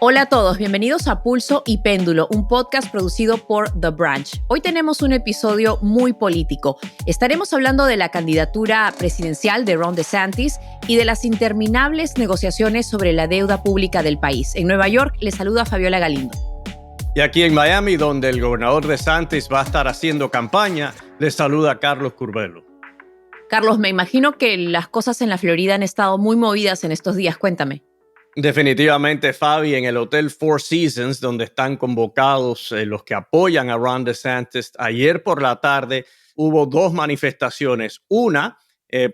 Hola a todos, bienvenidos a Pulso y Péndulo, un podcast producido por The Branch. Hoy tenemos un episodio muy político. Estaremos hablando de la candidatura presidencial de Ron DeSantis y de las interminables negociaciones sobre la deuda pública del país. En Nueva York les saluda Fabiola Galindo. Y aquí en Miami, donde el gobernador DeSantis va a estar haciendo campaña, les saluda Carlos Curbelo. Carlos, me imagino que las cosas en la Florida han estado muy movidas en estos días. Cuéntame. Definitivamente, Fabi, en el Hotel Four Seasons, donde están convocados los que apoyan a Ron DeSantis, ayer por la tarde hubo dos manifestaciones. Una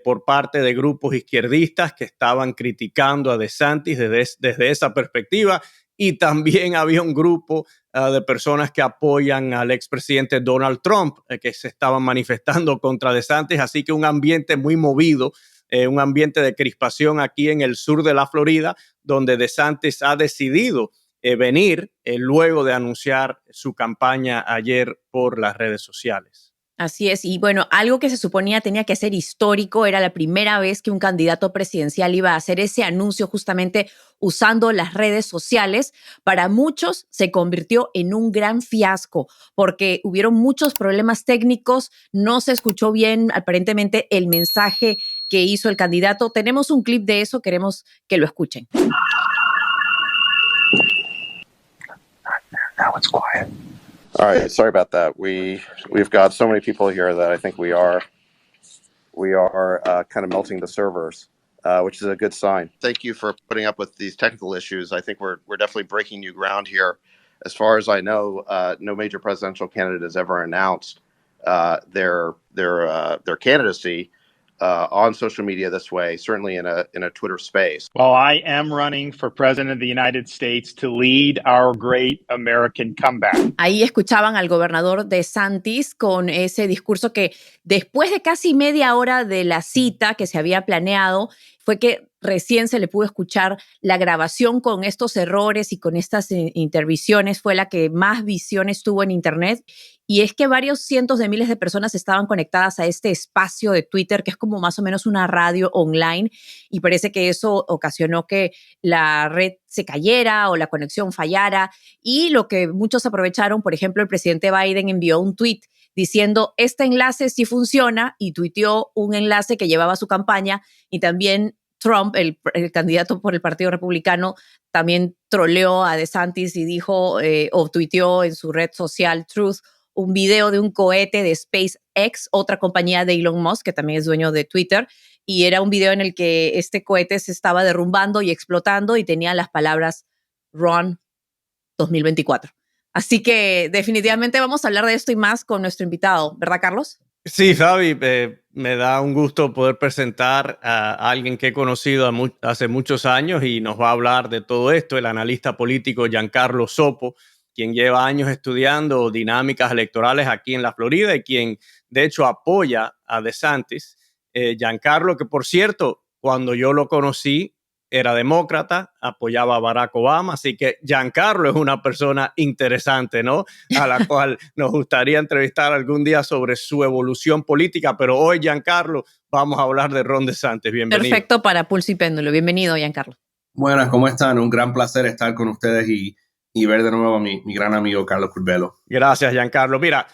por parte de grupos izquierdistas que estaban criticando a DeSantis desde esa perspectiva, y también había un grupo de personas que apoyan al expresidente Donald Trump que se estaban manifestando contra DeSantis, así que un ambiente muy movido, un ambiente de crispación aquí en el sur de la Florida, donde DeSantis ha decidido venir luego de anunciar su campaña ayer por las redes sociales. Así es, y bueno, algo que se suponía tenía que ser histórico, era la primera vez que un candidato presidencial iba a hacer ese anuncio justamente usando las redes sociales. Para muchos se convirtió en un gran fiasco porque hubieron muchos problemas técnicos, no se escuchó bien aparentemente el mensaje que hizo el candidato. Tenemos un clip de eso, queremos que lo escuchen. Now it's quiet. All right, sorry about that. We've got so many people here that I think we are kind of melting the servers, which is a good sign. Thank you for putting up with these technical issues. I think we're definitely breaking new ground here. As far as I know, no major presidential candidate has ever announced their candidacy on social media this way, certainly in a Twitter space. Well, I am running for president of the United States to lead our great American comeback. Ahí escuchaban al gobernador DeSantis con ese discurso que después de casi media hora de la cita que se había planeado, fue que recién se le pudo escuchar la grabación con estos errores y con estas intervenciones. Fue la que más visiones tuvo en Internet. Y es que varios cientos de miles de personas estaban conectadas a este espacio de Twitter, que es como más o menos una radio online, y parece que eso ocasionó que la red se cayera o la conexión fallara. Y lo que muchos aprovecharon, por ejemplo, el presidente Biden envió un tweet diciendo este enlace sí funciona, y tuiteó un enlace que llevaba su campaña, y también Trump, el candidato por el Partido Republicano, también troleó a DeSantis y dijo o tuiteó en su red social Truth un video de un cohete de SpaceX, otra compañía de Elon Musk, que también es dueño de Twitter, y era un video en el que este cohete se estaba derrumbando y explotando y tenía las palabras Ron 2024. Así que definitivamente vamos a hablar de esto y más con nuestro invitado, ¿verdad, Carlos? Sí, Fabi, me da un gusto poder presentar a alguien que he conocido hace muchos años y nos va a hablar de todo esto, el analista político Giancarlo Sopo, quien lleva años estudiando dinámicas electorales aquí en la Florida y quien de hecho apoya a DeSantis. Giancarlo, que por cierto, cuando yo lo conocí, era demócrata, apoyaba a Barack Obama, así que Giancarlo es una persona interesante, ¿no? A la cual nos gustaría entrevistar algún día sobre su evolución política, pero hoy, Giancarlo, vamos a hablar de Ron DeSantis. Bienvenido. Perfecto para Pulso y Péndulo. Bienvenido, Giancarlo. Buenas, ¿cómo están? Un gran placer estar con ustedes y ver de nuevo a mi gran amigo Carlos Curbelo. Gracias, Giancarlo. Mira,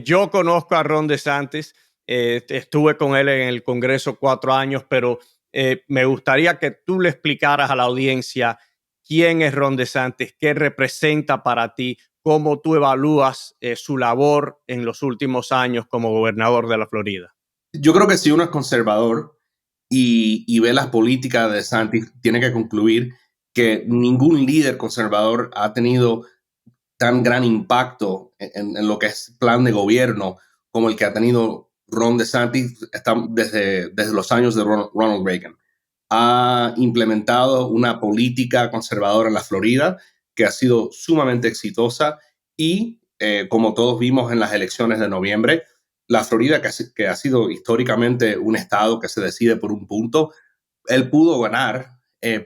yo conozco a Ron DeSantis, estuve con él en el Congreso 4 años, pero me gustaría que tú le explicaras a la audiencia quién es Ron DeSantis, qué representa para ti, cómo tú evalúas su labor en los últimos años como gobernador de la Florida. Yo creo que si uno es conservador y ve las políticas de DeSantis, tiene que concluir que ningún líder conservador ha tenido tan gran impacto en lo que es plan de gobierno como el que ha tenido Ron DeSantis desde los años de Ronald Reagan. Ha implementado una política conservadora en la Florida que ha sido sumamente exitosa y, como todos vimos en las elecciones de noviembre, la Florida, que ha sido históricamente un estado que se decide por un punto, él pudo ganar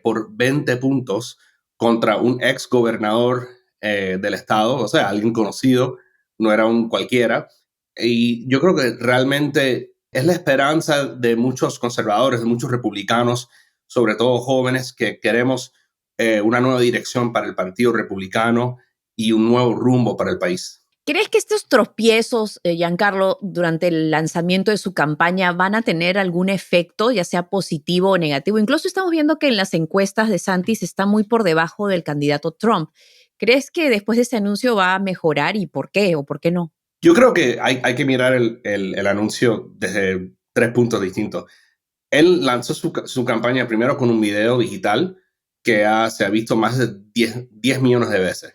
por 20 puntos contra un ex gobernador del estado, o sea, alguien conocido, no era un cualquiera. Y yo creo que realmente es la esperanza de muchos conservadores, de muchos republicanos, sobre todo jóvenes, que queremos una nueva dirección para el Partido Republicano y un nuevo rumbo para el país. ¿Crees que estos tropiezos, Giancarlo, durante el lanzamiento de su campaña van a tener algún efecto, ya sea positivo o negativo? Incluso estamos viendo que en las encuestas de DeSantis está muy por debajo del candidato Trump. ¿Crees que después de ese anuncio va a mejorar y por qué o por qué no? Yo creo que hay que mirar el anuncio desde 3 puntos distintos. Él lanzó su campaña primero con un video digital que se ha visto más de 10 millones de veces.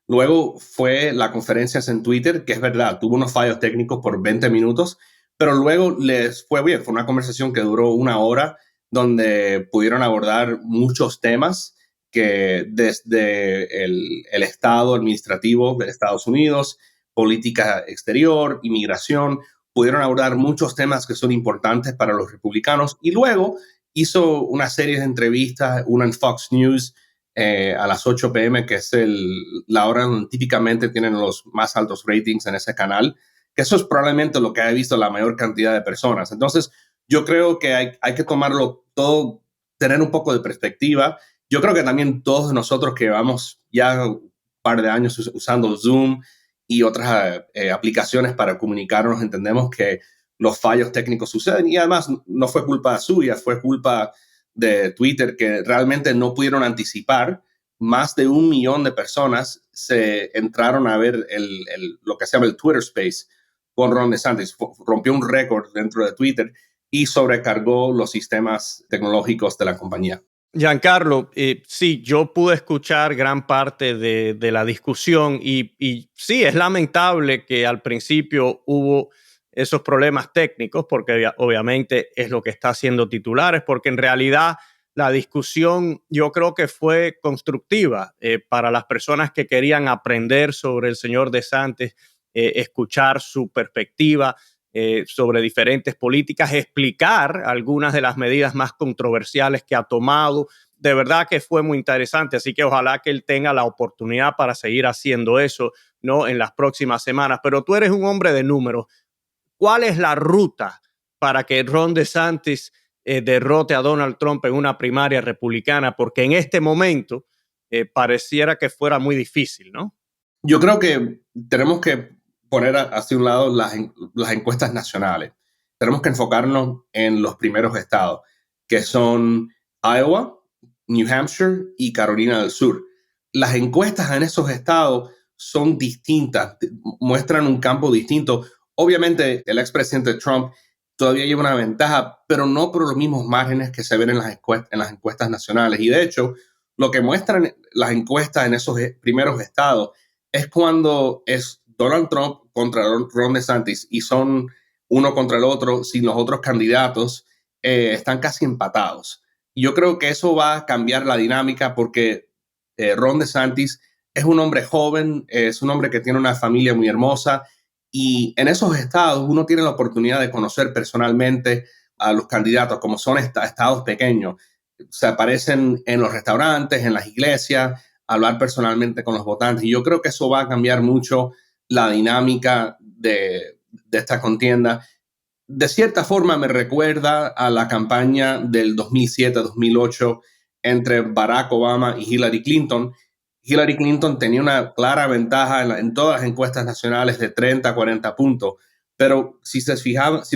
Luego fue la conferencia en Twitter, que es verdad, tuvo unos fallos técnicos por 20 minutos, pero luego les fue bien. Fue una conversación que duró 1 hora, donde pudieron abordar muchos temas que desde el estado administrativo de Estados Unidos, política exterior, inmigración, pudieron abordar muchos temas que son importantes para los republicanos. Y luego hizo una serie de entrevistas, una en Fox News, a las 8 p.m., que es la hora donde típicamente tienen los más altos ratings en ese canal, que eso es probablemente lo que ha visto la mayor cantidad de personas. Entonces, yo creo que hay que tomarlo todo, tener un poco de perspectiva. Yo creo que también todos nosotros que llevamos ya un par de años usando Zoom y otras aplicaciones para comunicarnos, entendemos que los fallos técnicos suceden y además no fue culpa suya, fue culpa de Twitter, que realmente no pudieron anticipar. Más de 1 millón de personas se entraron a ver lo que se llama el Twitter Space con Ron DeSantis. Rompió un récord dentro de Twitter y sobrecargó los sistemas tecnológicos de la compañía. Giancarlo, sí, yo pude escuchar gran parte de la discusión y sí, es lamentable que al principio hubo esos problemas técnicos, porque obviamente es lo que está haciendo titulares, porque en realidad la discusión yo creo que fue constructiva para las personas que querían aprender sobre el señor DeSantis, escuchar su perspectiva sobre diferentes políticas, explicar algunas de las medidas más controversiales que ha tomado. De verdad que fue muy interesante, así que ojalá que él tenga la oportunidad para seguir haciendo eso, ¿no?, en las próximas semanas. Pero tú eres un hombre de números. ¿Cuál es la ruta para que Ron DeSantis derrote a Donald Trump en una primaria republicana? Porque en este momento pareciera que fuera muy difícil, ¿no? Yo creo que tenemos que poner hacia un lado las encuestas nacionales. Tenemos que enfocarnos en los primeros estados, que son Iowa, New Hampshire y Carolina del Sur. Las encuestas en esos estados son distintas, muestran un campo distinto. Obviamente, el expresidente Trump todavía lleva una ventaja, pero no por los mismos márgenes que se ven en las encuestas nacionales. Y de hecho, lo que muestran las encuestas en esos primeros estados es cuando es Donald Trump contra Ron DeSantis y son uno contra el otro, sin los otros candidatos, están casi empatados. Y yo creo que eso va a cambiar la dinámica porque Ron DeSantis es un hombre joven, es un hombre que tiene una familia muy hermosa y en esos estados uno tiene la oportunidad de conocer personalmente a los candidatos, como son estados pequeños. Se aparecen en los restaurantes, en las iglesias, hablar personalmente con los votantes. Y yo creo que eso va a cambiar mucho la dinámica de esta contienda. De cierta forma me recuerda a la campaña del 2007-2008 entre Barack Obama y Hillary Clinton. Hillary Clinton tenía una clara ventaja en todas las encuestas nacionales de 30 a 40 puntos, pero si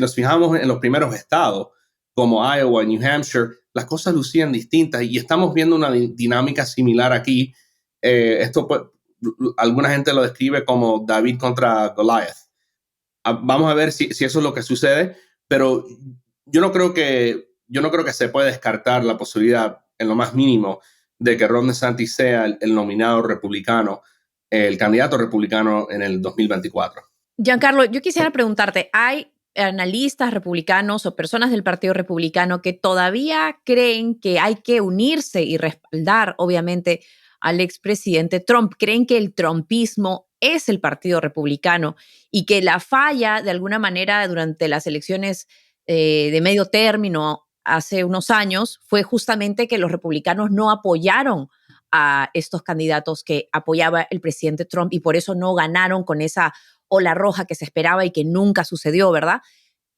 nos fijamos en los primeros estados, como Iowa y New Hampshire, las cosas lucían distintas y estamos viendo una dinámica similar aquí. Esto, pues, alguna gente lo describe como David contra Goliath. Vamos a ver si eso es lo que sucede, pero yo no creo que se puede descartar la posibilidad en lo más mínimo de que Ron DeSantis sea el nominado republicano, el candidato republicano en el 2024. Giancarlo, yo quisiera preguntarte, ¿hay analistas republicanos o personas del Partido Republicano que todavía creen que hay que unirse y respaldar, obviamente, al expresidente Trump? ¿Creen que el trumpismo es el Partido Republicano y que la falla, de alguna manera, durante las elecciones de medio término hace unos años, fue justamente que los republicanos no apoyaron a estos candidatos que apoyaba el presidente Trump y por eso no ganaron con esa ola roja que se esperaba y que nunca sucedió, ¿verdad?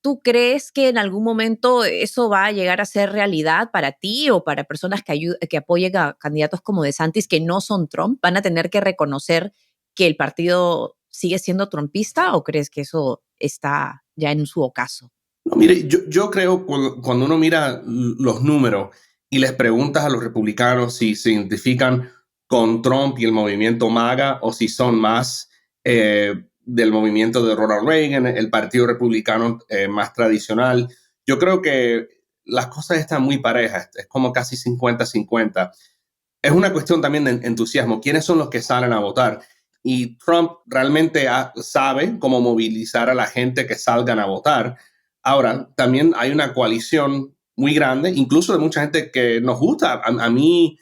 ¿Tú crees que en algún momento eso va a llegar a ser realidad para ti o para personas que apoyen a candidatos como DeSantis que no son Trump? ¿Van a tener que reconocer que el partido sigue siendo trumpista o crees que eso está ya en su ocaso? No, mire, yo creo cuando uno mira los números y les preguntas a los republicanos si se identifican con Trump y el movimiento MAGA o si son más del movimiento de Ronald Reagan, el partido republicano más tradicional, yo creo que las cosas están muy parejas, es como casi 50-50. Es una cuestión también de entusiasmo. ¿Quiénes son los que salen a votar? Y Trump realmente sabe cómo movilizar a la gente que salgan a votar. Ahora, también hay una coalición muy grande, incluso de mucha gente que nos gusta. A mí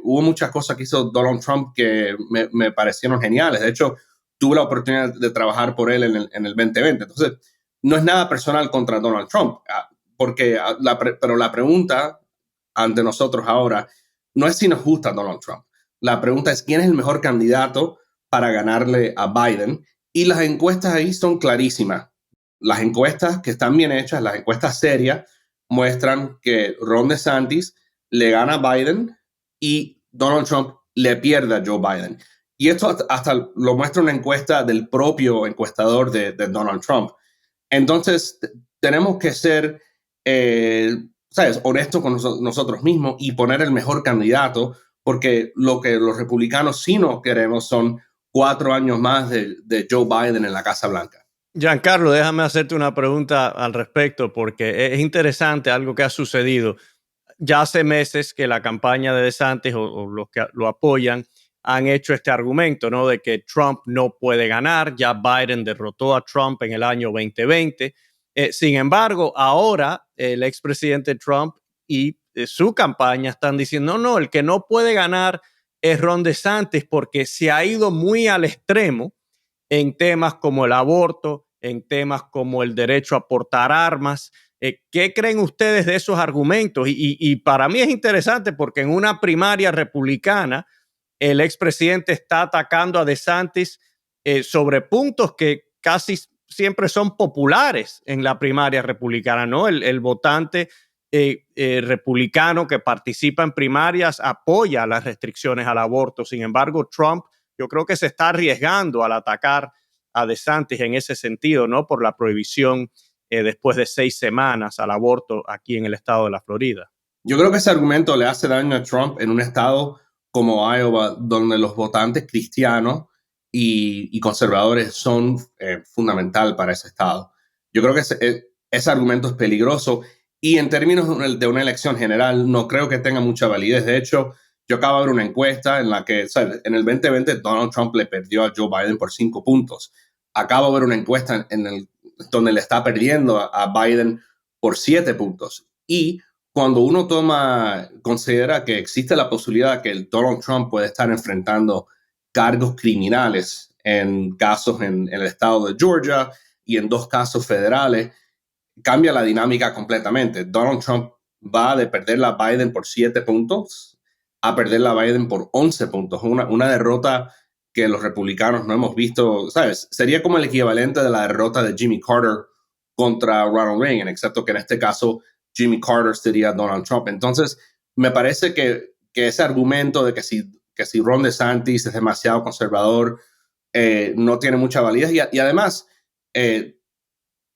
hubo muchas cosas que hizo Donald Trump que me parecieron geniales. De hecho, tuve la oportunidad de trabajar por él en el 2020. Entonces, no es nada personal contra Donald Trump, pero la pregunta ante nosotros ahora no es si nos gusta Donald Trump. La pregunta es quién es el mejor candidato para ganarle a Biden. Y las encuestas ahí son clarísimas. Las encuestas que están bien hechas, las encuestas serias, muestran que Ron DeSantis le gana a Biden y Donald Trump le pierde a Joe Biden. Y esto hasta lo muestra una encuesta del propio encuestador de Donald Trump. Entonces, tenemos que ser ¿sabes?, honestos con nosotros mismos y poner el mejor candidato, porque lo que los republicanos sí no queremos son 4 años más de Joe Biden en la Casa Blanca. Giancarlo, déjame hacerte una pregunta al respecto, porque es interesante algo que ha sucedido. Ya hace meses que la campaña de DeSantis o los que lo apoyan han hecho este argumento, ¿no?, de que Trump no puede ganar. Ya Biden derrotó a Trump en el año 2020. Sin embargo, ahora el expresidente Trump y su campaña están diciendo, no, el que no puede ganar es Ron DeSantis porque se ha ido muy al extremo en temas como el aborto, en temas como el derecho a portar armas. ¿Qué creen ustedes de esos argumentos? Y para mí es interesante porque en una primaria republicana el expresidente está atacando a DeSantis sobre puntos que casi siempre son populares en la primaria republicana, ¿no? El votante republicano que participa en primarias apoya las restricciones al aborto. Sin embargo, Trump yo creo que se está arriesgando al atacar a DeSantis en ese sentido, ¿no?, por la prohibición después de 6 semanas al aborto aquí en el estado de la Florida. Yo creo que ese argumento le hace daño a Trump en un estado como Iowa, donde los votantes cristianos y conservadores son fundamental para ese estado. Yo creo que ese argumento es peligroso y en términos de una elección general no creo que tenga mucha validez. De hecho, yo acabo de ver una encuesta en la que, ¿sabes?, en el 2020 Donald Trump le perdió a Joe Biden por 5 puntos. Acabo de ver una encuesta donde le está perdiendo a Biden por 7 puntos. Y cuando uno considera que existe la posibilidad que el Donald Trump puede estar enfrentando cargos criminales en casos en el estado de Georgia y en 2 casos federales, cambia la dinámica completamente. Donald Trump va de perderla a Biden por 7 puntos a perderla a Biden por 11 puntos. Una derrota que los republicanos no hemos visto, ¿sabes? Sería como el equivalente de la derrota de Jimmy Carter contra Ronald Reagan, excepto que en este caso Jimmy Carter sería Donald Trump. Entonces, me parece que ese argumento de que si Ron DeSantis es demasiado conservador, no tiene mucha validez. Y además,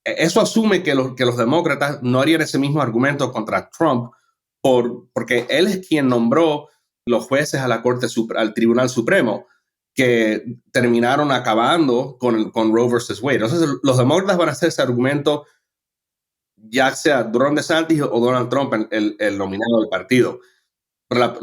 eso asume que los demócratas no harían ese mismo argumento contra Trump porque él es quien nombró los jueces a la al Tribunal Supremo que terminaron acabando con Roe versus Wade. Entonces, los demócratas van a hacer ese argumento ya sea Ron DeSantis o Donald Trump, el nominado del partido. Pero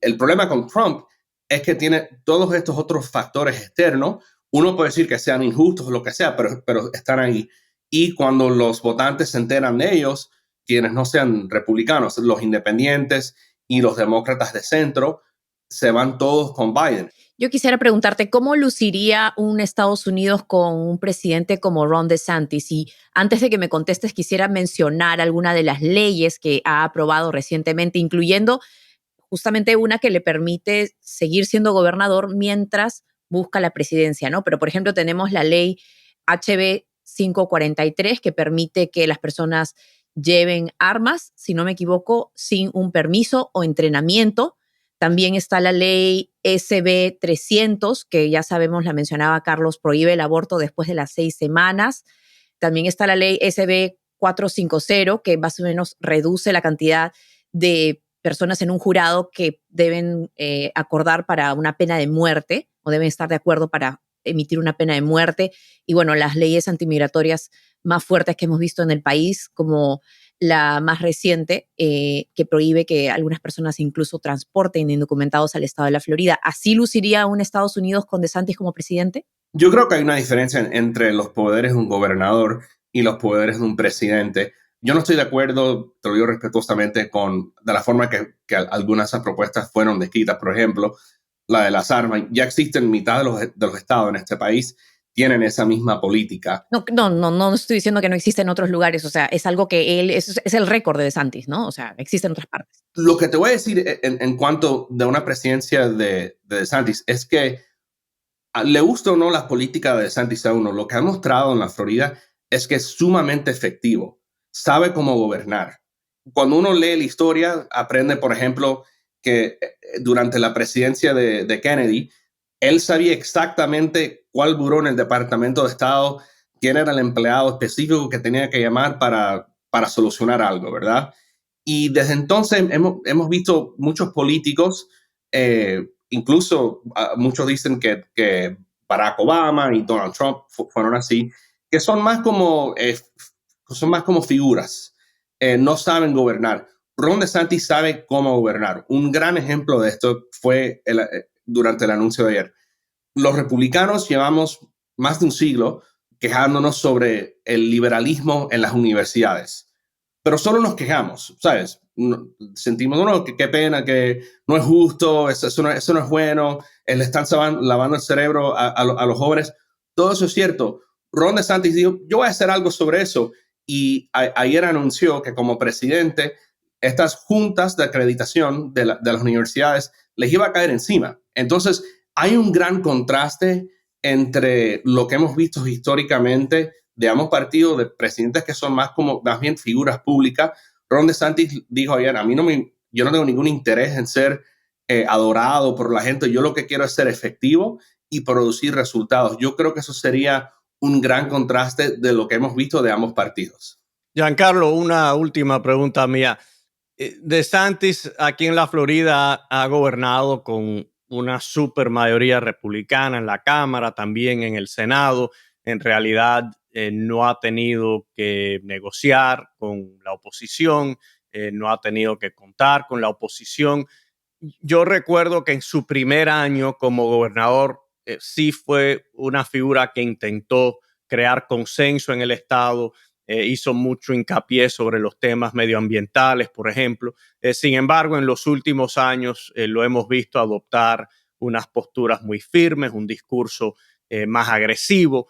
el problema con Trump es que tiene todos estos otros factores externos. Uno puede decir que sean injustos o lo que sea, pero están ahí. Y cuando los votantes se enteran de ellos, quienes no sean republicanos, los independientes y los demócratas de centro, se van todos con Biden. Yo quisiera preguntarte, ¿cómo luciría un Estados Unidos con un presidente como Ron DeSantis? Y antes de que me contestes, quisiera mencionar alguna de las leyes que ha aprobado recientemente, incluyendo justamente una que le permite seguir siendo gobernador mientras busca la presidencia, ¿no? Pero, por ejemplo, tenemos la ley HB 543, que permite que las personas lleven armas, si no me equivoco, sin un permiso o entrenamiento. También está la ley SB 300, que ya sabemos, la mencionaba Carlos, prohíbe el aborto después de las 6 semanas. También está la ley SB 450, que más o menos reduce la cantidad de personas en un jurado que deben acordar para una pena de muerte o deben estar de acuerdo para emitir una pena de muerte. Y bueno, las leyes antimigratorias más fuertes que hemos visto en el país, como la más reciente, que prohíbe que algunas personas incluso transporten indocumentados al estado de la Florida. ¿Así luciría un Estados Unidos con DeSantis como presidente? Yo creo que hay una diferencia entre los poderes de un gobernador y los poderes de un presidente. Yo no estoy de acuerdo, te lo digo respetuosamente, de la forma que algunas de esas propuestas fueron descritas. Por ejemplo, la de las armas. Ya existen mitad de los estados en este país, tienen esa misma política. No estoy diciendo que no existe en otros lugares. O sea, es algo que es el récord de DeSantis, ¿no? O sea, existe en otras partes. Lo que te voy a decir en cuanto de una presidencia de DeSantis es que le gusta o no las políticas de DeSantis a uno, lo que ha mostrado en la Florida es que es sumamente efectivo, sabe cómo gobernar. Cuando uno lee la historia, aprende, por ejemplo, que durante la presidencia de Kennedy, él sabía exactamente cuál buró en el Departamento de Estado, quién era el empleado específico que tenía que llamar para solucionar algo, ¿verdad? Y desde entonces hemos visto muchos políticos, incluso muchos dicen que Barack Obama y Donald Trump fueron así, que son más como figuras, no saben gobernar. Ron DeSantis sabe cómo gobernar. Un gran ejemplo de esto fue durante el anuncio de ayer. Los republicanos llevamos más de un siglo quejándonos sobre el liberalismo en las universidades, pero solo nos quejamos, ¿sabes? Sentimos, no, qué pena, que no es justo, eso no es bueno, le están lavando el cerebro a los jóvenes. Todo eso es cierto. Ron DeSantis dijo, yo voy a hacer algo sobre eso. Y ayer anunció que como presidente, estas juntas de acreditación de las universidades les iba a caer encima. Entonces, hay un gran contraste entre lo que hemos visto históricamente de ambos partidos, de presidentes que son más bien figuras públicas. Ron DeSantis dijo ayer, yo no tengo ningún interés en ser adorado por la gente, yo lo que quiero es ser efectivo y producir resultados. Yo creo que eso sería un gran contraste de lo que hemos visto de ambos partidos. Giancarlo, una última pregunta mía. DeSantis aquí en la Florida ha gobernado con una super mayoría republicana en la Cámara, también en el Senado. En realidad no ha tenido que negociar con la oposición, no ha tenido que contar con la oposición. Yo recuerdo que en su primer año como gobernador sí fue una figura que intentó crear consenso en el estado, hizo mucho hincapié sobre los temas medioambientales, por ejemplo. Sin embargo, en los últimos años lo hemos visto adoptar unas posturas muy firmes, un discurso más agresivo.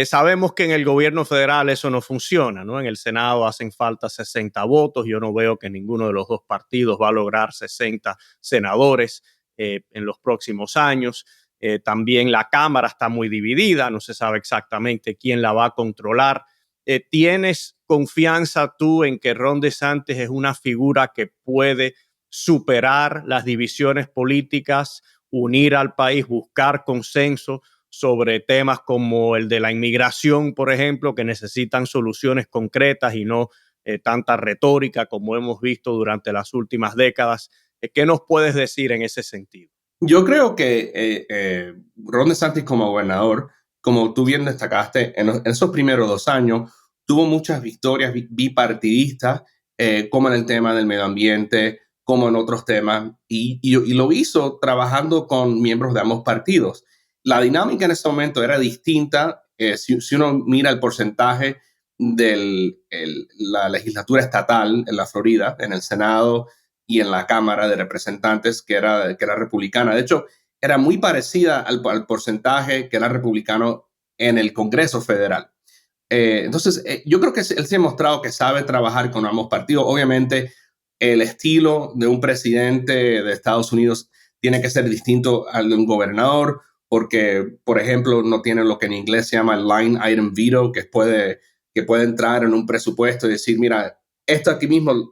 Sabemos que en el gobierno federal eso no funciona, ¿no? En el Senado hacen falta 60 votos. Yo no veo que ninguno de los dos partidos va a lograr 60 senadores en los próximos años. También la Cámara está muy dividida, no se sabe exactamente quién la va a controlar. ¿Tienes confianza tú en que Ron DeSantis es una figura que puede superar las divisiones políticas, unir al país, buscar consenso sobre temas como el de la inmigración, por ejemplo, que necesitan soluciones concretas y no tanta retórica como hemos visto durante las últimas décadas? ¿Qué nos puedes decir en ese sentido? Yo creo que Ron DeSantis como gobernador, como tú bien destacaste, en esos primeros 2 años tuvo muchas victorias bipartidistas, como en el tema del medio ambiente, como en otros temas, y lo hizo trabajando con miembros de ambos partidos. La dinámica en ese momento era distinta. Si uno mira el porcentaje de la legislatura estatal en la Florida, en el Senado y en la Cámara de Representantes, que era republicana. De hecho, era muy parecida al porcentaje que era republicano en el Congreso Federal. Entonces, yo creo que él se ha mostrado que sabe trabajar con ambos partidos. Obviamente, el estilo de un presidente de Estados Unidos tiene que ser distinto al de un gobernador, porque, por ejemplo, no tiene lo que en inglés se llama line item veto, que puede entrar en un presupuesto y decir, mira, esto aquí mismo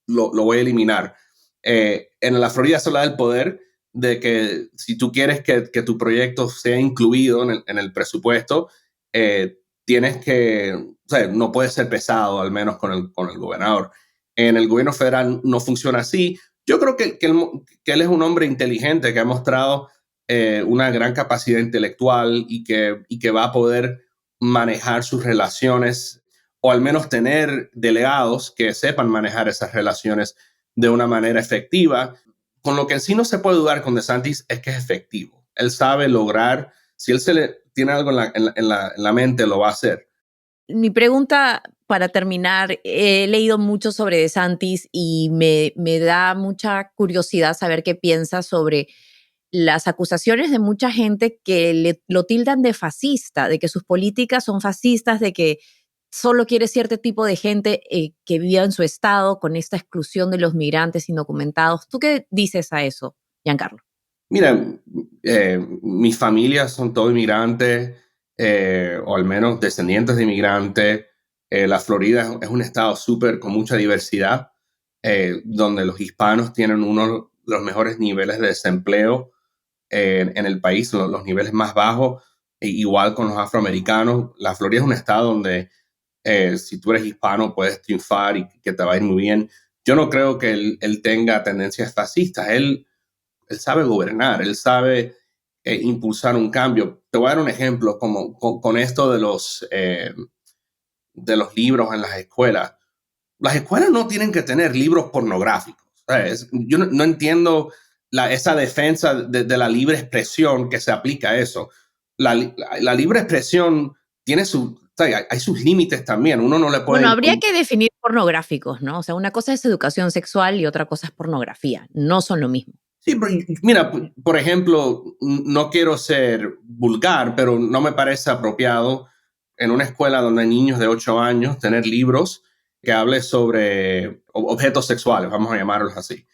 lo voy a eliminar. En la Florida se le da el poder de que si tú quieres que tu proyecto sea incluido en el presupuesto, tienes que, o sea, no puede ser pesado, al menos con el gobernador. En el gobierno federal no funciona así. Yo creo que él es un hombre inteligente que ha mostrado una gran capacidad intelectual y que va a poder manejar sus relaciones, o al menos tener delegados que sepan manejar esas relaciones de una manera efectiva. Con lo que en sí no se puede dudar con DeSantis es que es efectivo. Él sabe lograr, si él tiene algo en la mente, lo va a hacer. Mi pregunta para terminar, he leído mucho sobre DeSantis y me da mucha curiosidad saber qué piensas sobre las acusaciones de mucha gente que lo tildan de fascista, de que sus políticas son fascistas, de que solo quiere cierto tipo de gente que viva en su estado con esta exclusión de los migrantes indocumentados. ¿Tú qué dices a eso, Giancarlo? Mira, mi familia son todos inmigrantes, o al menos descendientes de inmigrantes. La Florida es un estado con mucha diversidad, donde los hispanos tienen uno de los mejores niveles de desempleo en el país, los niveles más bajos, igual con los afroamericanos. La Florida es un estado donde si tú eres hispano puedes triunfar y que te va a ir muy bien. Yo no creo que él tenga tendencias fascistas. Él sabe gobernar, él sabe impulsar un cambio. Te voy a dar un ejemplo con esto de los libros en las escuelas. Las escuelas no tienen que tener libros pornográficos. Yo no entiendo esa defensa de la libre expresión que se aplica a eso. La libre expresión tiene hay sus límites también. Uno no le puede... Bueno, habría que definir pornográficos, ¿no? O sea, una cosa es educación sexual y otra cosa es pornografía. No son lo mismo. Sí, pero mira, por ejemplo, no quiero ser vulgar, pero no me parece apropiado en una escuela donde hay niños de 8 años tener libros que hable sobre objetos sexuales, vamos a llamarlos así.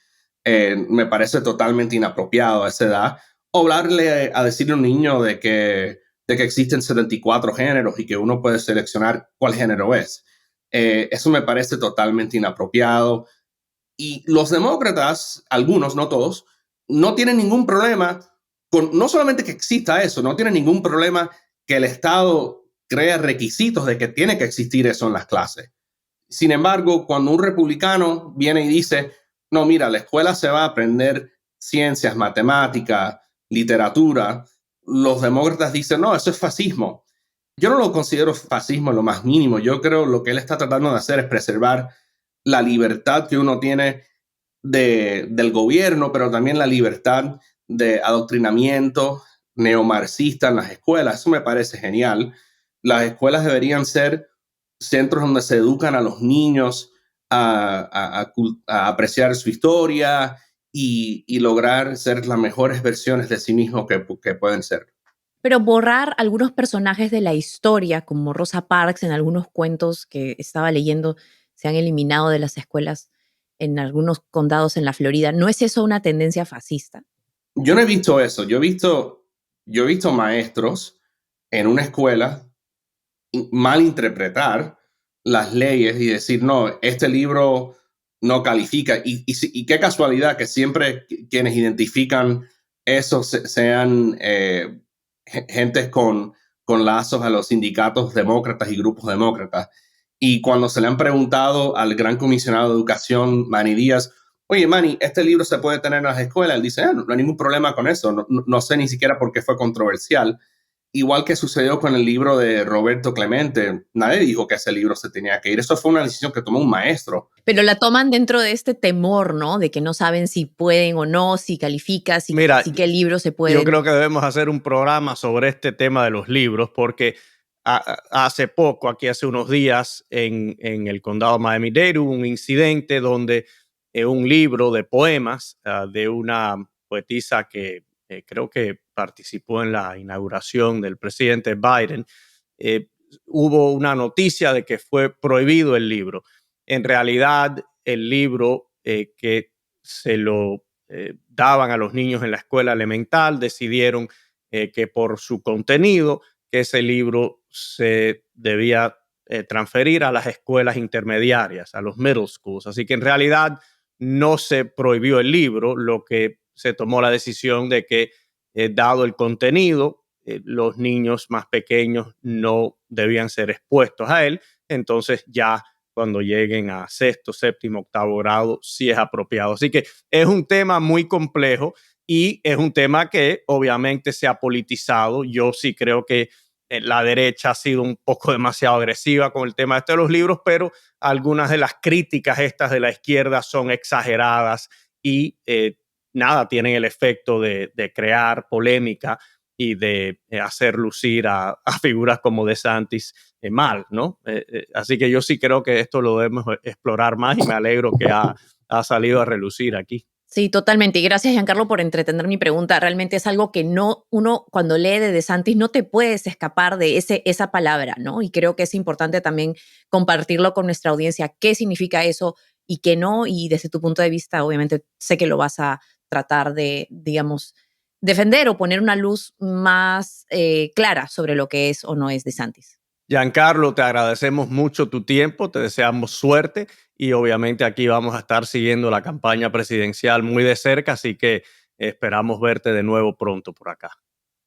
Me parece totalmente inapropiado a esa edad. O hablarle a decirle a un niño de que existen 74 géneros y que uno puede seleccionar cuál género es. Eso me parece totalmente inapropiado. Y los demócratas, algunos, no todos, no tienen ningún problema con, no solamente que exista eso, no tienen ningún problema que el Estado crea requisitos de que tiene que existir eso en las clases. Sin embargo, cuando un republicano viene y dice, no, mira, la escuela se va a aprender ciencias, matemáticas, literatura, los demócratas dicen, no, eso es fascismo. Yo no lo considero fascismo en lo más mínimo. Yo creo que lo que él está tratando de hacer es preservar la libertad que uno tiene del gobierno, pero también la libertad de adoctrinamiento neomarxista en las escuelas. Eso me parece genial. Las escuelas deberían ser centros donde se educan a los niños a apreciar su historia y lograr ser las mejores versiones de sí mismos que pueden ser. Pero borrar algunos personajes de la historia, como Rosa Parks, en algunos cuentos que estaba leyendo, se han eliminado de las escuelas en algunos condados en la Florida. ¿No es eso una tendencia fascista? Yo no he visto eso. Yo he visto maestros en una escuela malinterpretar las leyes y decir, no, este libro no califica. Y qué casualidad que siempre quienes identifican eso sean gentes con lazos a los sindicatos demócratas y grupos demócratas. Y cuando se le han preguntado al gran comisionado de educación, Manny Díaz, oye, Manny, este libro se puede tener en las escuelas, él dice, no hay ningún problema con eso, no sé ni siquiera por qué fue controversial. Igual que sucedió con el libro de Roberto Clemente, nadie dijo que ese libro se tenía que ir. Eso fue una decisión que tomó un maestro. Pero la toman dentro de este temor, ¿no? De que no saben si pueden o no, si califica, si qué libro se puede. Yo creo que debemos hacer un programa sobre este tema de los libros, porque hace poco, aquí hace unos días, en el condado de Miami-Dade hubo un incidente donde un libro de poemas de una poetisa que creo que participó en la inauguración del presidente Biden, hubo una noticia de que fue prohibido el libro. En realidad, el libro que se lo daban a los niños en la escuela elemental, decidieron que por su contenido, que ese libro se debía transferir a las escuelas intermediarias, a los middle schools. Así que en realidad no se prohibió el libro, lo que se tomó la decisión de que, dado el contenido, los niños más pequeños no debían ser expuestos a él. Entonces ya cuando lleguen a sexto, séptimo, octavo grado, sí es apropiado. Así que es un tema muy complejo y es un tema que obviamente se ha politizado. Yo sí creo que la derecha ha sido un poco demasiado agresiva con el tema de los libros, pero algunas de las críticas estas de la izquierda son exageradas y nada, tienen el efecto de crear polémica y de hacer lucir a figuras como DeSantis mal, ¿no? Así que yo sí creo que esto lo debemos explorar más y me alegro que ha salido a relucir aquí. Sí, totalmente. Y gracias, Giancarlo, por entretener mi pregunta. Realmente es algo que uno cuando lee de DeSantis no te puedes escapar de esa palabra, ¿no? Y creo que es importante también compartirlo con nuestra audiencia, qué significa eso y qué no. Y desde tu punto de vista, obviamente, sé que lo vas a tratar de, digamos, defender o poner una luz más clara sobre lo que es o no es DeSantis. Giancarlo, te agradecemos mucho tu tiempo, te deseamos suerte y obviamente aquí vamos a estar siguiendo la campaña presidencial muy de cerca, así que esperamos verte de nuevo pronto por acá.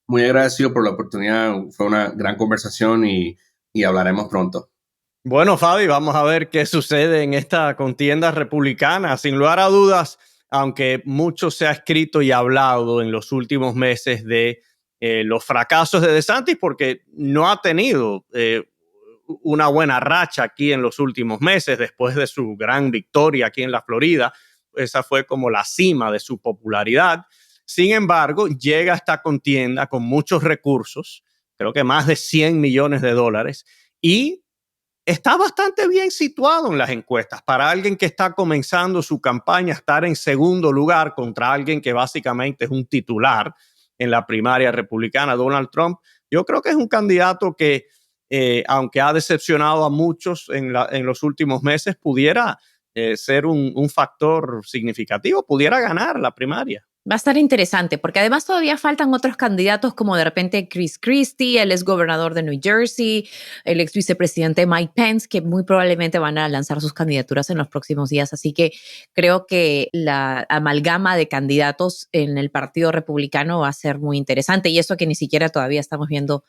Muy agradecido por la oportunidad, fue una gran conversación y hablaremos pronto. Bueno, Fabi, vamos a ver qué sucede en esta contienda republicana. Sin lugar a dudas, aunque mucho se ha escrito y hablado en los últimos meses de los fracasos de DeSantis, porque no ha tenido una buena racha aquí en los últimos meses después de su gran victoria aquí en la Florida. Esa fue como la cima de su popularidad. Sin embargo, llega a esta contienda con muchos recursos, creo que más de $100 millones, y está bastante bien situado en las encuestas. Para alguien que está comenzando su campaña, estar en segundo lugar contra alguien que básicamente es un titular en la primaria republicana, Donald Trump, yo creo que es un candidato que, aunque ha decepcionado a muchos en los últimos meses, pudiera ser un factor significativo, pudiera ganar la primaria. Va a estar interesante porque además todavía faltan otros candidatos como de repente Chris Christie, el ex gobernador de New Jersey, el ex vicepresidente Mike Pence, que muy probablemente van a lanzar sus candidaturas en los próximos días. Así que creo que la amalgama de candidatos en el Partido Republicano va a ser muy interesante y eso que ni siquiera todavía estamos viendo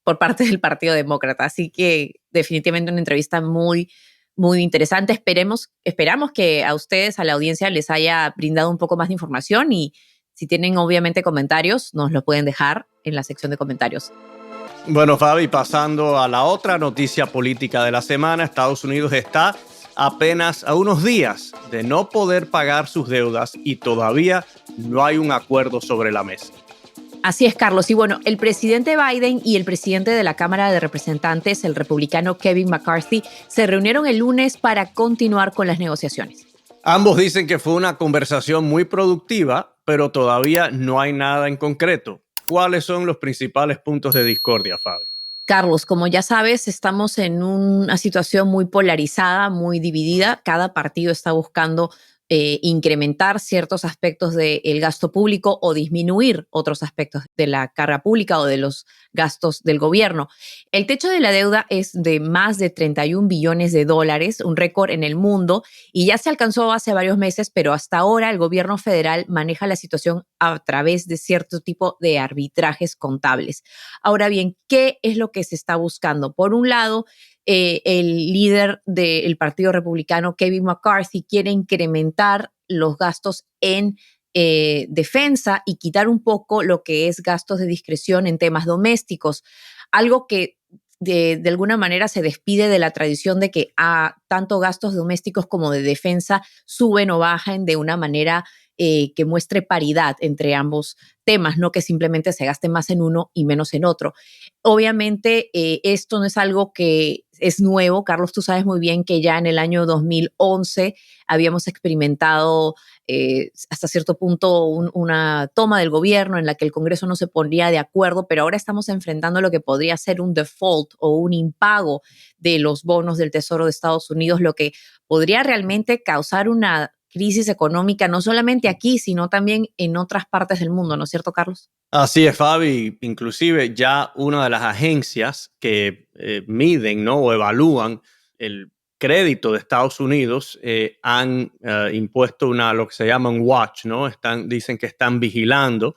por parte del Partido Demócrata. Así que definitivamente una entrevista muy interesante. Esperamos que a ustedes, a la audiencia, les haya brindado un poco más de información y si tienen obviamente comentarios, nos lo pueden dejar en la sección de comentarios. Bueno, Fabi, pasando a la otra noticia política de la semana, Estados Unidos está apenas a unos días de no poder pagar sus deudas y todavía no hay un acuerdo sobre la mesa. Así es, Carlos. Y bueno, el presidente Biden y el presidente de la Cámara de Representantes, el republicano Kevin McCarthy, se reunieron el lunes para continuar con las negociaciones. Ambos dicen que fue una conversación muy productiva, pero todavía no hay nada en concreto. ¿Cuáles son los principales puntos de discordia, Fabi? Carlos, como ya sabes, estamos en una situación muy polarizada, muy dividida. Cada partido está buscando incrementar ciertos aspectos del gasto público o disminuir otros aspectos de la carga pública o de los gastos del gobierno. El techo de la deuda es de más de $31 billones, un récord en el mundo, y ya se alcanzó hace varios meses, pero hasta ahora el gobierno federal maneja la situación a través de cierto tipo de arbitrajes contables. Ahora bien, ¿qué es lo que se está buscando? Por un lado, el líder del Partido Republicano, Kevin McCarthy, quiere incrementar los gastos en defensa y quitar un poco lo que es gastos de discreción en temas domésticos, algo que de alguna manera se despide de la tradición de que tanto gastos domésticos como de defensa suben o bajan de una manera que muestre paridad entre ambos temas, no que simplemente se gaste más en uno y menos en otro. Obviamente, esto no es algo que es nuevo. Carlos, tú sabes muy bien que ya en el año 2011 habíamos experimentado hasta cierto punto una toma del gobierno en la que el Congreso no se ponía de acuerdo, pero ahora estamos enfrentando lo que podría ser un default o un impago de los bonos del Tesoro de Estados Unidos, lo que podría realmente causar una crisis económica, no solamente aquí, sino también en otras partes del mundo, ¿no es cierto, Carlos? Así es, Fabi. Inclusive ya una de las agencias que miden, ¿no?, o evalúan el crédito de Estados Unidos han impuesto lo que se llama un watch, ¿no? Dicen que están vigilando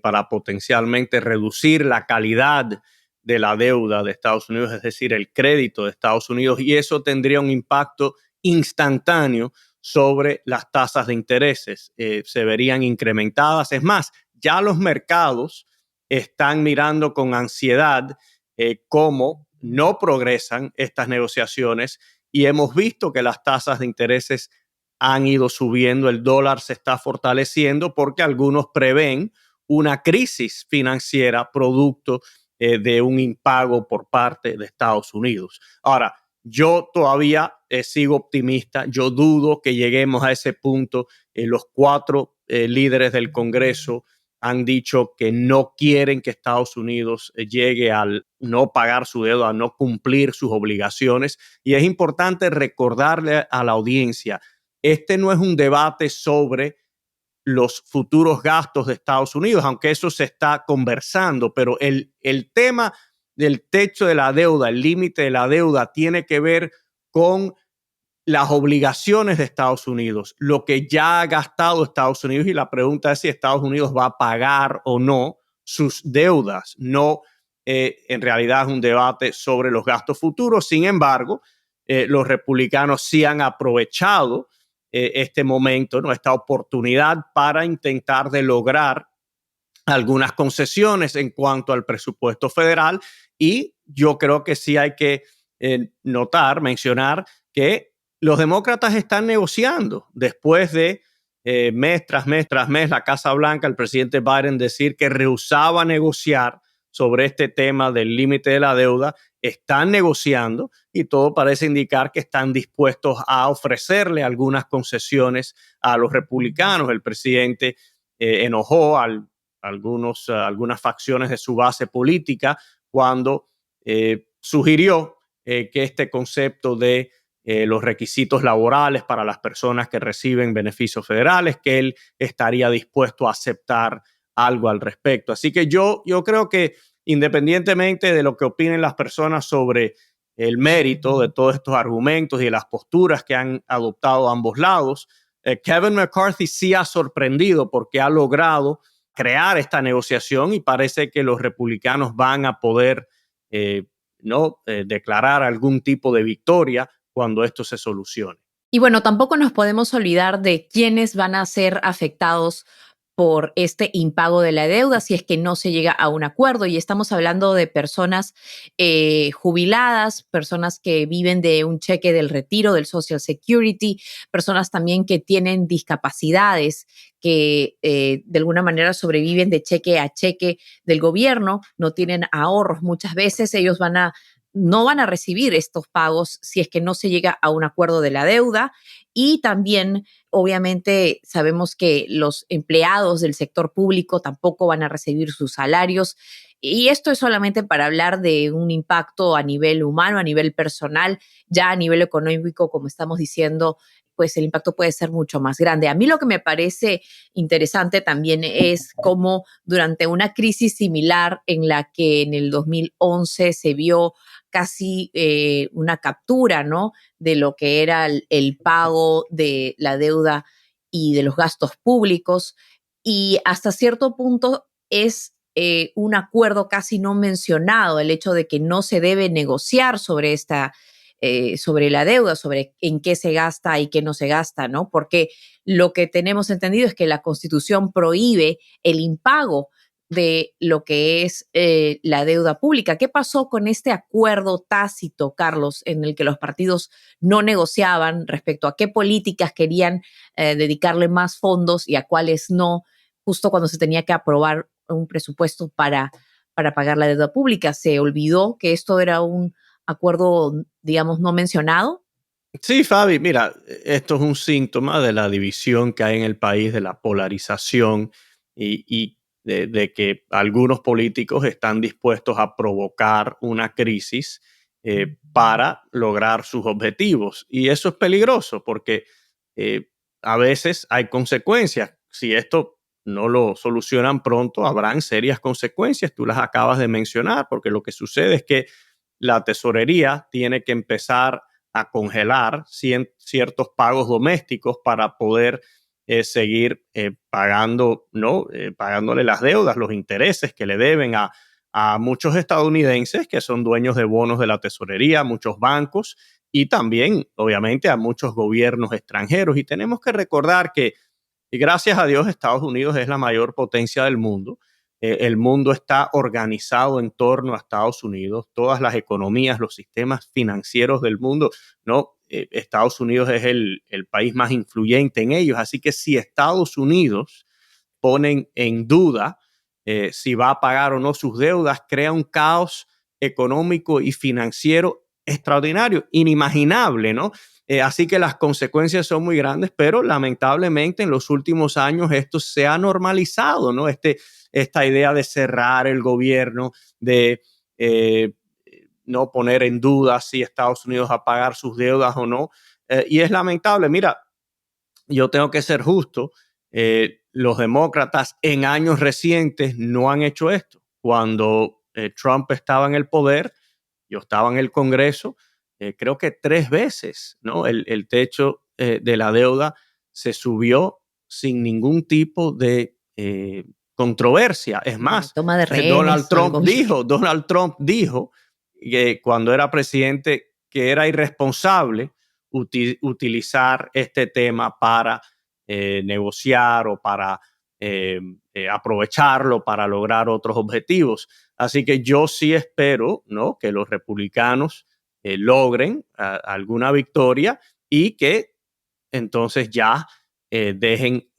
para potencialmente reducir la calidad de la deuda de Estados Unidos, es decir, el crédito de Estados Unidos, y eso tendría un impacto instantáneo sobre las tasas de intereses. Se verían incrementadas. Es más, ya los mercados están mirando con ansiedad cómo no progresan estas negociaciones y hemos visto que las tasas de intereses han ido subiendo, el dólar se está fortaleciendo porque algunos prevén una crisis financiera producto de un impago por parte de Estados Unidos. Ahora, yo todavía sigo optimista, yo dudo que lleguemos a ese punto. Los cuatro líderes del Congreso han dicho que no quieren que Estados Unidos llegue al no pagar su deuda, a no cumplir sus obligaciones. Y es importante recordarle a la audiencia, este no es un debate sobre los futuros gastos de Estados Unidos, aunque eso se está conversando, pero el tema del techo de la deuda, el límite de la deuda, tiene que ver con las obligaciones de Estados Unidos, lo que ya ha gastado Estados Unidos, y la pregunta es si Estados Unidos va a pagar o no sus deudas. No, en realidad es un debate sobre los gastos futuros. Sin embargo, los republicanos sí han aprovechado este momento, ¿no?, esta oportunidad para intentar de lograr algunas concesiones en cuanto al presupuesto federal, y yo creo que sí hay que mencionar que los demócratas están negociando después de mes tras mes tras mes, la Casa Blanca, el presidente Biden decir que rehusaba negociar sobre este tema del límite de la deuda. Están negociando y todo parece indicar que están dispuestos a ofrecerle algunas concesiones a los republicanos. El presidente enojó algunas facciones de su base política cuando sugirió que este concepto de los requisitos laborales para las personas que reciben beneficios federales, que él estaría dispuesto a aceptar algo al respecto. Así que yo creo que independientemente de lo que opinen las personas sobre el mérito de todos estos argumentos y de las posturas que han adoptado ambos lados, Kevin McCarthy sí ha sorprendido porque ha logrado crear esta negociación y parece que los republicanos van a poder declarar algún tipo de victoria cuando esto se solucione. Y bueno, tampoco nos podemos olvidar de quiénes van a ser afectados por este impago de la deuda si es que no se llega a un acuerdo. Y estamos hablando de personas jubiladas, personas que viven de un cheque del retiro, del Social Security, personas también que tienen discapacidades, que de alguna manera sobreviven de cheque a cheque del gobierno, no tienen ahorros. Muchas veces ellos no van a recibir estos pagos si es que no se llega a un acuerdo de la deuda. Y también, obviamente, sabemos que los empleados del sector público tampoco van a recibir sus salarios. Y esto es solamente para hablar de un impacto a nivel humano, a nivel personal. Ya a nivel económico, como estamos diciendo, pues el impacto puede ser mucho más grande. A mí lo que me parece interesante también es cómo durante una crisis similar en la que en el 2011 se vio casi una captura, ¿no?, de lo que era el pago de la deuda y de los gastos públicos, y hasta cierto punto es un acuerdo casi no mencionado, el hecho de que no se debe negociar sobre la deuda, sobre en qué se gasta y qué no se gasta, ¿no? Porque lo que tenemos entendido es que la Constitución prohíbe el impago de lo que es la deuda pública. ¿Qué pasó con este acuerdo tácito, Carlos, en el que los partidos no negociaban respecto a qué políticas querían dedicarle más fondos y a cuáles no, justo cuando se tenía que aprobar un presupuesto para pagar la deuda pública? ¿Se olvidó que esto era un acuerdo, digamos, no mencionado? Sí, Fabi, mira, esto es un síntoma de la división que hay en el país, de la polarización y de que algunos políticos están dispuestos a provocar una crisis para lograr sus objetivos. Y eso es peligroso porque a veces hay consecuencias. Si esto no lo solucionan pronto, habrán serias consecuencias. Tú las acabas de mencionar, porque lo que sucede es que la tesorería tiene que empezar a congelar ciertos pagos domésticos para poder seguir pagando, ¿no? Pagándole las deudas, los intereses que le deben a muchos estadounidenses que son dueños de bonos de la tesorería, muchos bancos y también, obviamente, a muchos gobiernos extranjeros. Y tenemos que recordar que, y gracias a Dios, Estados Unidos es la mayor potencia del mundo. El mundo está organizado en torno a Estados Unidos. Todas las economías, los sistemas financieros del mundo, ¿no? Estados Unidos es el país más influyente en ellos. Así que si Estados Unidos ponen en duda si va a pagar o no sus deudas, crea un caos económico y financiero extraordinario, inimaginable, ¿no? Así que las consecuencias son muy grandes, pero lamentablemente en los últimos años esto se ha normalizado, ¿no? Esta idea de cerrar el gobierno, de no poner en duda si Estados Unidos va a pagar sus deudas o no. Y es lamentable. Mira, yo tengo que ser justo. Los demócratas en años recientes no han hecho esto. Cuando Trump estaba en el poder, yo estaba en el Congreso, creo que 3 veces, ¿no? El techo de la deuda se subió sin ningún tipo de controversia. Es más, Toma de rehenes Donald Trump dijo que cuando era presidente que era irresponsable utilizar este tema para negociar o para aprovecharlo para lograr otros objetivos. Así que yo sí espero, ¿no?, que los republicanos logren alguna victoria y que entonces ya dejen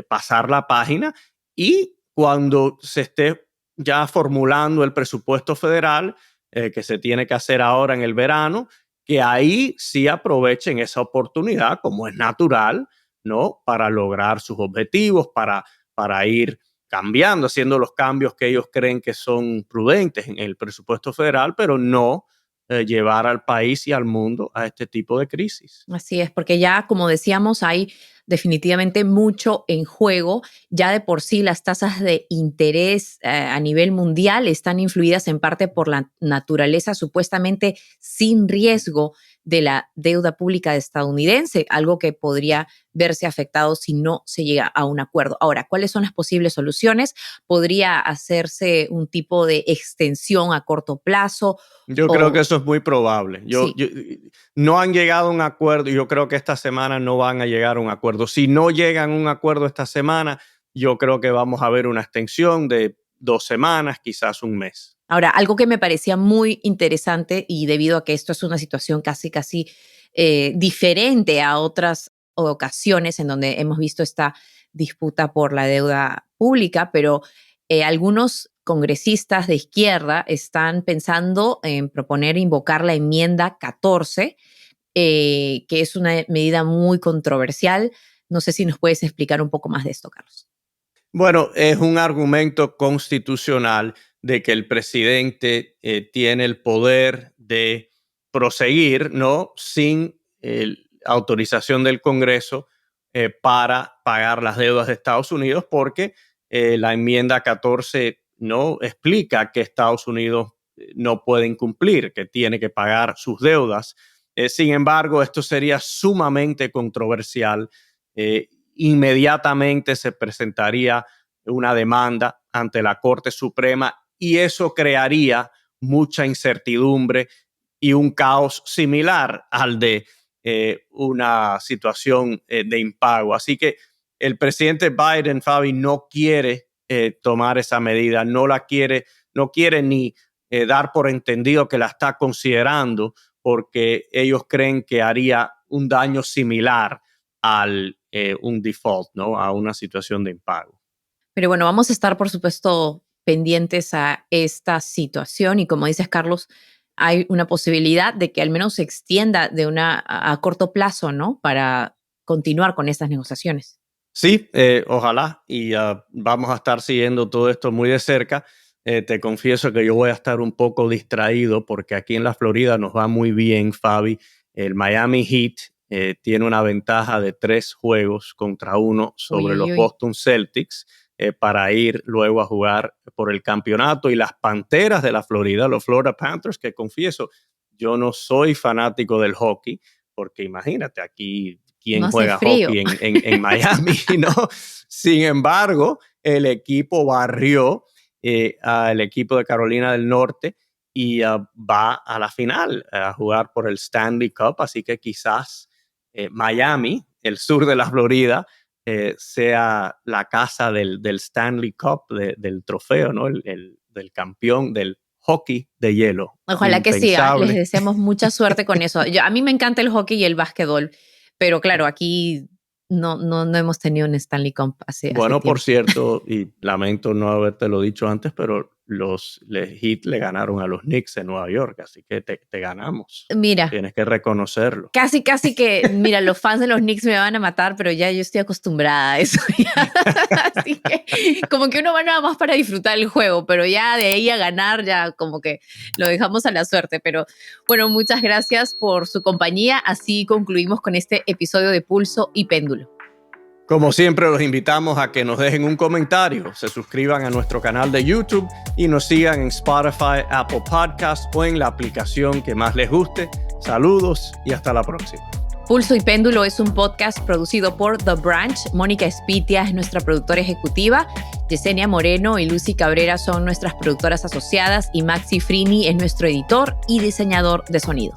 pasar la página, y cuando se esté ya formulando el presupuesto federal que se tiene que hacer ahora en el verano, que ahí sí aprovechen esa oportunidad, como es natural, ¿no?, para lograr sus objetivos, para ir cambiando, haciendo los cambios que ellos creen que son prudentes en el presupuesto federal, pero no llevar al país y al mundo a este tipo de crisis. Así es, porque ya, como decíamos, hay definitivamente mucho en juego. Ya de por sí las tasas de interés a nivel mundial están influidas en parte por la naturaleza supuestamente sin riesgo de la deuda pública estadounidense, algo que podría verse afectado si no se llega a un acuerdo. Ahora, ¿cuáles son las posibles soluciones? ¿Podría hacerse un tipo de extensión a corto plazo? Yo creo que eso es muy probable. Sí. No han llegado a un acuerdo y yo creo que esta semana no van a llegar a un acuerdo. Si no llegan a un acuerdo esta semana, yo creo que vamos a ver una extensión de 2 semanas, quizás un mes. Ahora, algo que me parecía muy interesante, y debido a que esto es una situación casi diferente a otras ocasiones en donde hemos visto esta disputa por la deuda pública, pero algunos congresistas de izquierda están pensando en proponer invocar la enmienda 14, que es una medida muy controversial. No sé si nos puedes explicar un poco más de esto, Carlos. Bueno, es un argumento constitucional de que el presidente tiene el poder de proseguir, ¿no?, sin autorización del Congreso para pagar las deudas de Estados Unidos, porque la enmienda 14 no explica que Estados Unidos no puede incumplir, que tiene que pagar sus deudas. Sin embargo, esto sería sumamente controversial. Inmediatamente se presentaría una demanda ante la Corte Suprema y eso crearía mucha incertidumbre y un caos similar al de una situación de impago. Así que el presidente Biden, Fabi, no quiere tomar esa medida, no quiere ni dar por entendido que la está considerando, porque ellos creen que haría un daño similar al un default, ¿no?, a una situación de impago. Pero bueno, vamos a estar, por supuesto, pendientes a esta situación y como dices, Carlos, hay una posibilidad de que al menos se extienda a corto plazo, ¿no? Para continuar con estas negociaciones. Sí, ojalá, y vamos a estar siguiendo todo esto muy de cerca. Te confieso que yo voy a estar un poco distraído porque aquí en la Florida nos va muy bien, Fabi. El Miami Heat tiene una ventaja de 3 juegos contra 1 sobre los Boston Celtics para ir luego a jugar por el campeonato. Y las Panteras de la Florida, los Florida Panthers, que confieso, yo no soy fanático del hockey, porque imagínate aquí quién juega hockey en Miami, ¿no? Sin embargo, el equipo barrió al equipo de Carolina del Norte y va a la final a jugar por el Stanley Cup, así que quizás Miami, el sur de la Florida, sea la casa del Stanley Cup, del trofeo, ¿no? Del campeón del hockey de hielo. Ojalá que sí, les deseamos mucha suerte con eso. A mí me encanta el hockey y el básquetbol, pero claro, aquí no hemos tenido un Stanley Cup hace Bueno, tiempo. Por cierto, y lamento no haberte lo dicho antes, pero los Heat le ganaron a los Knicks en Nueva York, así que te ganamos. Mira. Tienes que reconocerlo. Casi que, mira, los fans de los Knicks me van a matar, pero ya yo estoy acostumbrada a eso. Así que como que uno va nada más para disfrutar el juego, pero ya de ahí a ganar, ya como que lo dejamos a la suerte. Pero bueno, muchas gracias por su compañía. Así concluimos con este episodio de Pulso y Péndulo. Como siempre, los invitamos a que nos dejen un comentario, se suscriban a nuestro canal de YouTube y nos sigan en Spotify, Apple Podcasts o en la aplicación que más les guste. Saludos y hasta la próxima. Pulso y Péndulo es un podcast producido por The Branch. Mónica Espitia es nuestra productora ejecutiva, Yesenia Moreno y Lucy Cabrera son nuestras productoras asociadas y Maxi Frini es nuestro editor y diseñador de sonido.